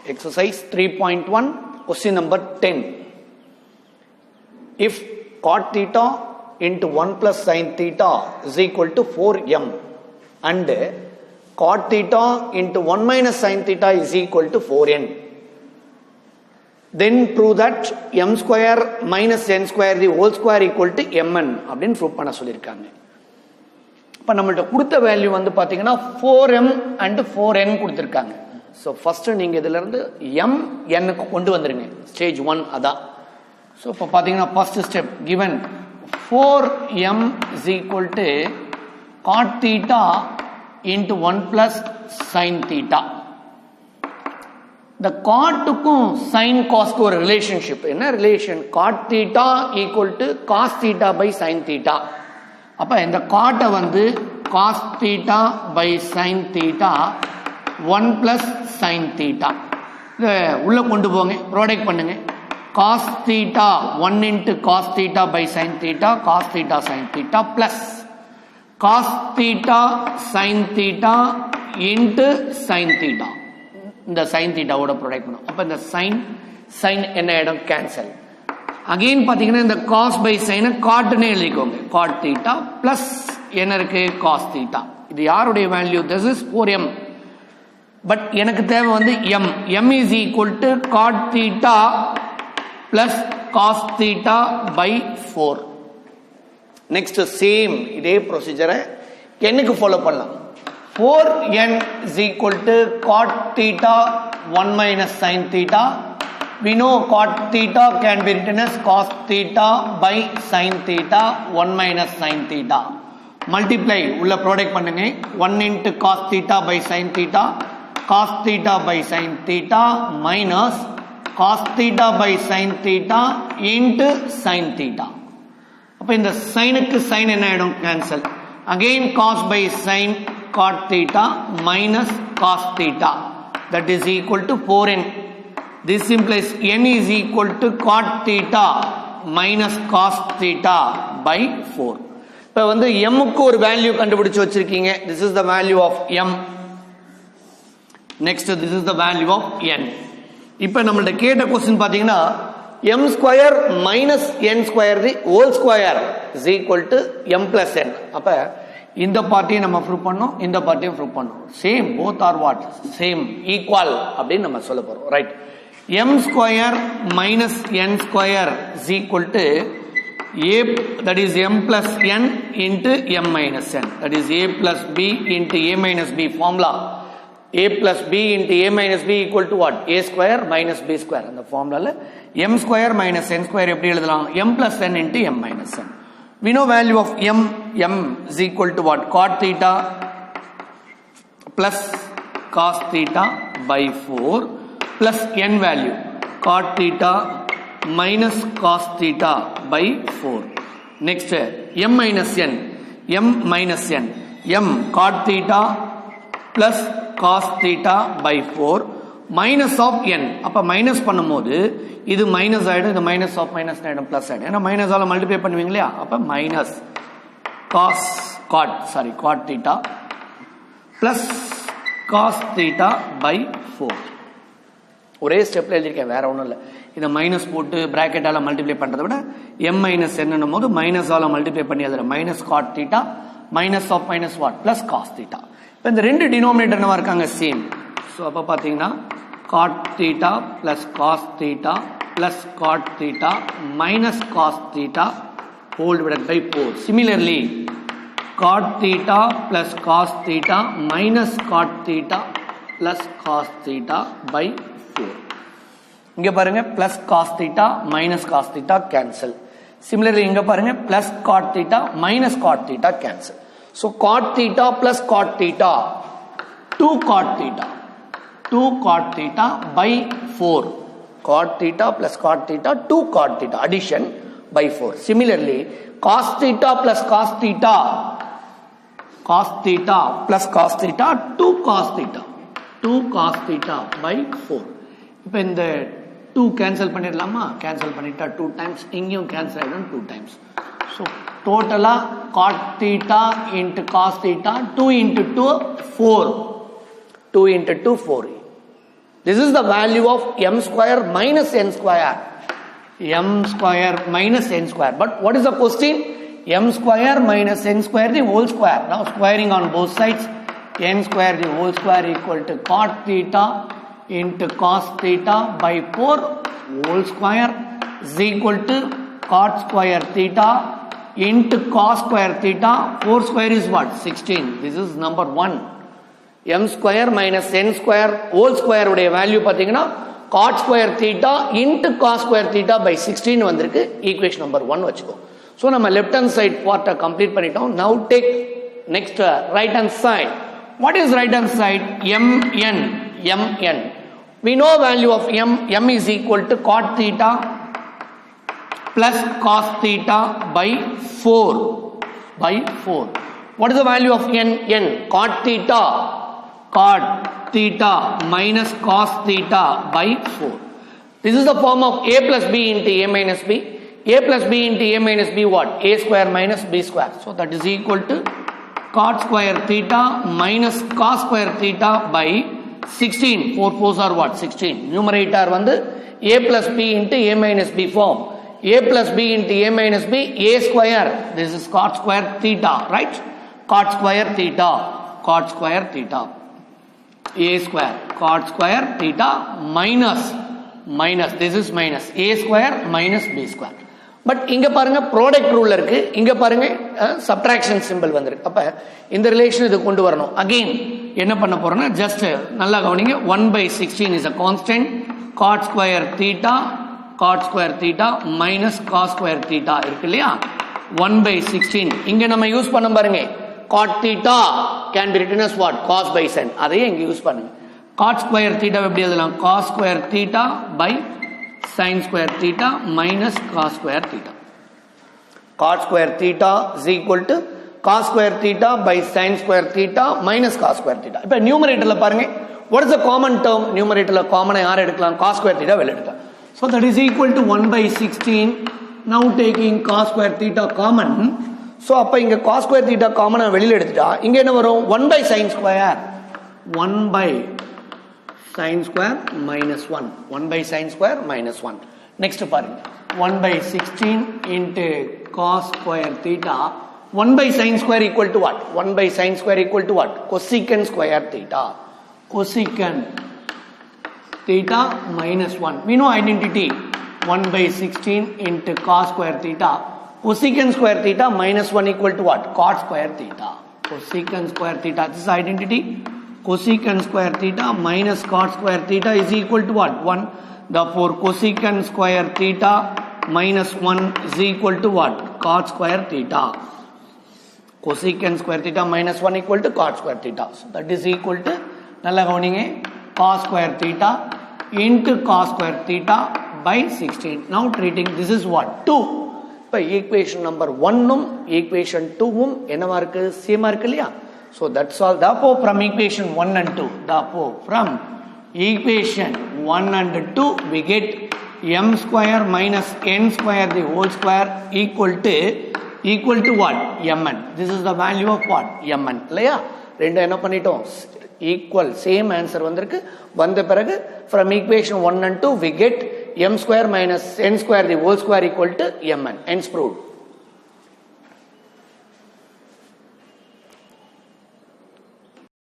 Exercise 3.1, question number 10. If cot theta into 1 plus sin theta is equal to 4m and cot theta into 1 minus sin theta is equal to 4n, then prove that m square minus n square the whole square equal to mn அப்படின்னு prove பண்ண சொல்லியிருக்காங்க. இப்போ நம்மள்ட்ட கொடுத்த value வந்து பார்த்தீங்கன்னா 4m and 4n கொடுத்துருக்காங்க. So first நீங்கள் இதிலிருந்து mnக்கு கொண்டு வந்துருங்க. ஸ்டேஜ் 1 அதான். ஸோ இப்போ பார்த்தீங்கன்னா first step given 4m is equal to cot theta into 1 plus sin theta. இந்த காட்டுக்கும் சைன் காஸ்க்கு ஒரு ரிலேஷன்ஷிப். என்ன relation? Cot theta equal to cos theta by sine theta. அப்ப இந்த காட்டை வந்து cos theta by sine theta 1 plus sine theta இதை உள்ள கொண்டு போங்க, ப்ராடக்ட் பண்ணுங்க. Cos theta 1 into cos theta by sine theta cos theta sine theta plus cos theta sine theta into sine theta. இந்த சைன் தீட்டாவோட ப்ராடக்ட் பண்ணும். அப்போ இந்த சைன் என்ன ஆயிடும்? கேன்சல். அகெயின் பார்த்தீங்கன்னா இந்த காஸ் பை சைனை காட்டுன்னு எழுதிக்கோங்க. காட் தீட்டா பிளஸ் என்ன இருக்கு? Cos theta. இது யாருடைய value? This is 4m. But எனக்கு தேவை வந்து m is equal to cot theta plus cos theta by 4. Next same இதே ப்ரொசீஜரை என்னக்கு ஃபாலோ பண்ணலாம். 4n is equal to cot theta 1 minus sin theta. We know cot theta can be written as cos theta by sin theta 1 minus sin theta. Multiply உள்ள product பண்ணுங்க. 1 into cos theta by sin theta cos theta by sin theta minus cos theta by sin theta into sin theta. அப்ப இந்த சைனுக்கு sign என்ன ஆயிடும்? Cancel. Again cos by sin cot theta minus cos theta, that is equal to 4n. This implies n is equal to cot theta minus cos theta by 4. இப்போ வந்து m க்கு ஒரு value கண்டுபிடிச்சு வச்சிருக்கீங்க. This is the value of m. Next this is the value of n. இப்போ நம்மள்ட்ட கேட்ட question பாத்தீங்கன்னா m square minus n square the whole square is equal to m plus n. அப்ப இந்த பார்ட்டியை நம்ம ப்ரூவ் பண்ணோம், இந்த பார்ட்டியை ப்ரூவ் பண்ணோம். Same, both are what? Same, equal அப்படின்னு நம்ம சொல்ல போறோம். Right. m square minus n square is equal to a, that is m plus n into m minus n, that is a plus b into a minus b formula. a plus b into a minus b equal to what? a square minus b square. அந்த ஃபார்முலால m square minus n square எப்படி எழுதலாம்? m plus n into m minus n. We know value of m is equal to what? Cot theta plus cos theta by 4 plus n value cot theta minus cos theta by 4. Next m minus n, m cot theta plus cos theta by 4 minus of n. அப்ப minus பண்ணும்போது இது minus ஆயிடும், இது minus of minus ஆயிடும், plus ஆயிடும். ஏன்னா minus ஆல multiply பண்ணுவீங்க இல்லையா? அப்ப minus cot theta plus cos theta by 4. ஒரே ஸ்டெப்ல எழுதிருக்கேன், வேற ஒன்றும் இல்லை. இதை மைனஸ் போட்டு பிராக்கெட்டால மல்டிப்ளை பண்றதை விட m மைனஸ் என்னும் போது மைனஸ் ஆல மல்டிப்ளை பண்ணி அதுல minus cot theta minus of minus what plus cos theta. இப்போ இந்த ரெண்டு டினோமினேட்டர் என்னவா இருக்காங்க? சேம். ஸோ அப்போ பார்த்தீங்கன்னா cot theta plus cos theta plus cot theta minus cos theta whole divided by 4. Similarly, cot theta plus cos theta minus cot theta plus cos theta by 4. இங்க பாருங்க plus cos theta minus cos theta cancel. Similarly, இங்க பாருங்க plus cot theta minus cot theta cancel. So cot theta plus cot theta 2 cot theta by 4. Cot theta plus cot theta 2 cot theta addition by 4. Similarly, cos theta plus cos theta plus cos theta 2 cos theta by 4. இப்போ இந்த 2 cancel பண்ணிடலாமா? Cancel பண்ணிட்டா 2 times, இங்கேயும் cancel ஆயிடும் 2 times. So டோட்டலா cot theta into cos theta 2 into 2 4. 2 into 2 4. This is the value of m square minus n square. M square minus n square. But what is the question? M square minus n square the whole square. Now squaring on both sides. N square the whole square equal to cot theta into cos theta by 4 whole square is equal to cot square theta into cos square theta. 4 square is what? 16. This is number 1. M square minus n square whole square உடைய value பாத்தீங்கன்னா cot square theta into cos square theta by 16 வந்திருக்கு. equation number 1 வச்சுக்கோ. So நம்ம left hand side part complete பண்ணிட்டோம். Now take next right hand side. What is right hand side? mn. mn. We know value of m. m is equal to cot theta plus cos theta by 4. By 4. What is the value of n? n. Cot theta. Cot theta minus cos theta by 4. This is the form of a plus b into a minus b. A plus b into a minus b what? A square minus b square. So that is equal to cot square theta minus cos square theta by 16. 4 4s are what? 16. Numerator வந்து a plus b into a minus b form. A plus b into a minus b, a square. This is cot square theta, right? Cot square theta. Cot square theta. A square. Cot square theta minus. Minus. This is minus. A square minus b square. But இங்க பாருங்க product rule இருக்கு, இங்க பாருங்க subtraction simple வந்திருக்கு. அப்ப இந்த relation இது கொண்டு வரணும். அகைன் என்ன பண்ண போறோம்னா ஜஸ்ட் நல்லா கவனிங்க. 1/16 is a constant. cot square theta cot square theta minus cos square theta இருக்கு இல்லையா? 1/16 இங்க நம்ம யூஸ் பண்ண பாருங்க. cot theta can be written as what? cos by sin. அதையே இங்க யூஸ் பண்ணுங்க. cot square theta எப்படி எழுதலாம்? cos square theta by sin square theta minus cos square theta. Cot square theta is equal to cos square theta by sin square theta minus cos square theta. இப்ப நியூமரேட்டர்ல பாருங்க, what is the common term? நியூமரேட்டர்ல காமனா யாரை எடுக்கலாம்? cos square theta வெளிய எடுக்கலாம். So that is equal to 1/16. Now taking cos square theta common. So அப்ப இங்க cos square theta காமனா வெளிய எடுத்துட்டா இங்க என்ன வரும்? 1/sin square. 1/sin square minus 1. 1/sin square minus 1. Next பாருங்க. 1/16 into cos square theta. 1/sin square equal to what? 1/sin square equal to what? Cosecant square theta. Cosecant theta minus 1. We know identity. 1/16 into cos square theta. Cosecant square theta minus 1 equal to what? Cot square theta. Cosecant square theta. This is identity. Cosecant square theta minus cot square theta is equal to what? 1. Therefore cosecant square theta minus 1 is equal to what? Cot square theta. Cosecant square theta minus 1 equal to cot square theta. So that is equal to நல்லா கவனிங்க cos square theta into cos square theta by 16. Now treating this is what? 2. இப்போ equation number 1 உம் equation 2 உம் என்னவா இருக்கு? சேமா இருக்கு இல்லையா? So that's all. Therefore from equation 1 and 2. Therefore from equation 1 and 2 we get m square minus n square the whole square equal to what? mn. This is the value of what? mn. இல்லையா? ரெண்டு என்ன பண்ணிட்டோம்? equal same answer வந்திருக்கு. வந்த பிறகு from equation 1 and 2 we get m square minus n square the whole square equal to mn. Hence proved.